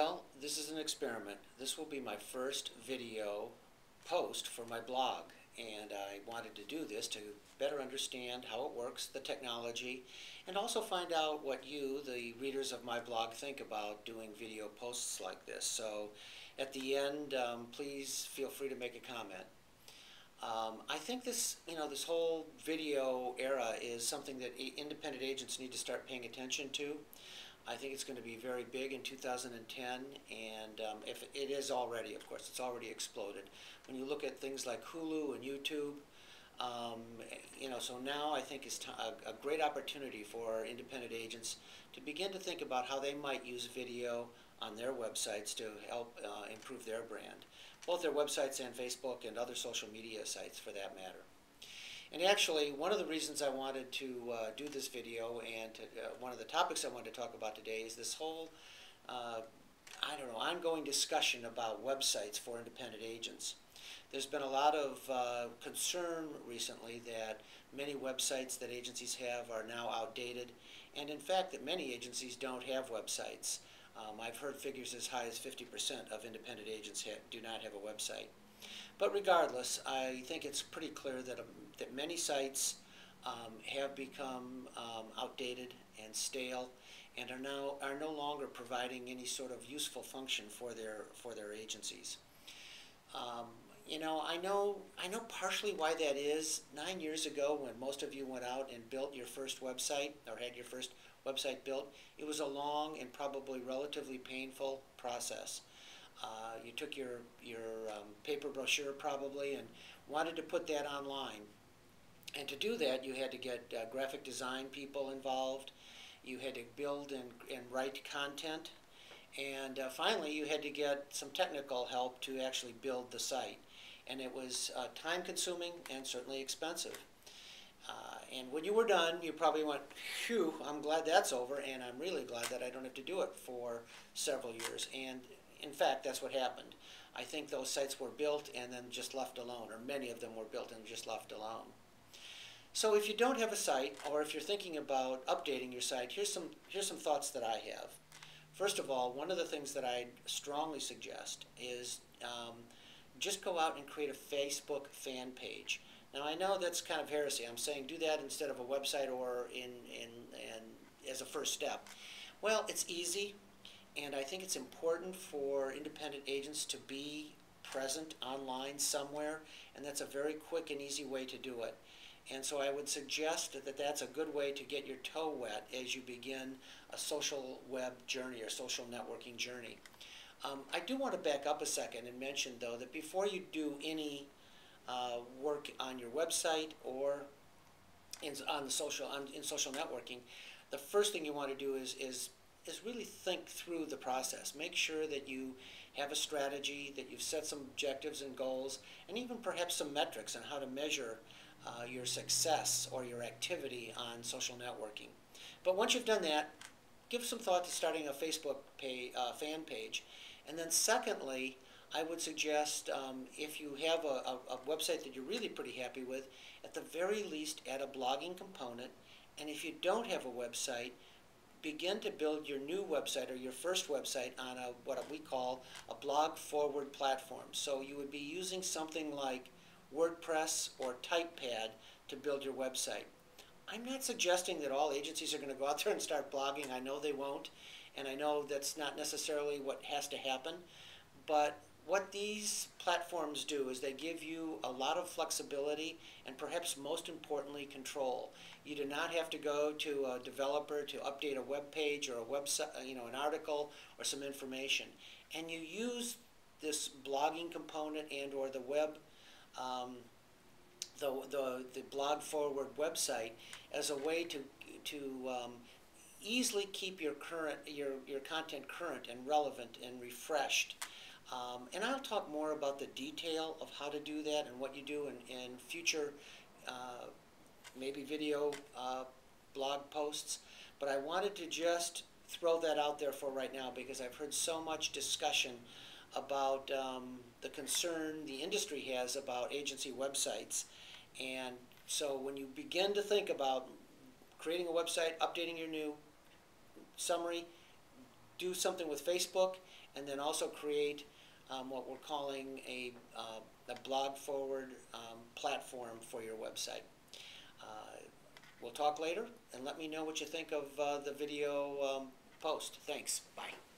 Well, this is an experiment. This will be my first video post for my blog, and I wanted to do this to better understand how it works, the technology, and also find out what you, the readers of my blog, think about doing video posts like this. So at the end, please feel free to make a comment. I think this whole video era is something that independent agents need to start paying attention to. I think it's going to be very big in 2010, and if it is already, of course, it's already exploded. When you look at things like Hulu and YouTube, so now I think it's a great opportunity for independent agents to begin to think about how they might use video on their websites to help improve their brand, both their websites and Facebook and other social media sites for that matter. And actually, one of the reasons I wanted to do this video and one of the topics I wanted to talk about today is this whole, ongoing discussion about websites for independent agents. There's been a lot of concern recently that many websites that agencies have are now outdated, and in fact that many agencies don't have websites. I've heard figures as high as 50% of independent agents do not have a website. But regardless, I think it's pretty clear that many sites have become outdated and stale, and are no longer providing any sort of useful function for their agencies. I know partially why that is. 9 years ago, when most of you went out and built your first website or had your first website built, it was a long and probably relatively painful process. You took your paper brochure probably and wanted to put that online. And to do that, you had to get graphic design people involved. You had to build and write content. And finally, you had to get some technical help to actually build the site. And it was time-consuming and certainly expensive. And when you were done, you probably went, phew, I'm glad that's over, and I'm really glad that I don't have to do it for several years. And in fact, that's what happened. I think those sites were built and then just left alone, or many of them were built and just left alone. So if you don't have a site, or if you're thinking about updating your site, here's some thoughts that I have. First of all, one of the things that I strongly suggest is just go out and create a Facebook fan page. Now I know that's kind of heresy. I'm saying do that instead of a website or as a first step. Well, it's easy, and I think it's important for independent agents to be present online somewhere, and that's a very quick and easy way to do it. And so I would suggest that that's a good way to get your toe wet as you begin a social web journey or social networking journey. I do want to back up a second and mention, though, that before you do any work on your website or in social networking, the first thing you want to do is really think through the process. Make sure that you have a strategy, that you've set some objectives and goals, and even perhaps some metrics on how to measure your success or your activity on social networking. But once you've done that, give some thought to starting a Facebook fan page. And then secondly, I would suggest if you have a website that you're really pretty happy with, at the very least add a blogging component. And if you don't have a website, begin to build your new website or your first website on what we call a blog forward platform. So you would be using something like WordPress or TypePad to build your website. I'm not suggesting that all agencies are going to go out there and start blogging. I know they won't, and I know that's not necessarily what has to happen. But what these platforms do is they give you a lot of flexibility and perhaps most importantly, control. You do not have to go to a developer to update a web page or a website, an article or some information. And you use this blogging component and or the web the blog forward website as a way to easily keep your content current and relevant and refreshed. And I'll talk more about the detail of how to do that and what you do in future maybe video blog posts. But I wanted to just throw that out there for right now because I've heard so much discussion about the concern the industry has about agency websites. And so when you begin to think about creating a website, updating your new summary, do something with Facebook, and then also create what we're calling a blog forward platform for your website. We'll talk later, and let me know what you think of the video post. Thanks. Bye.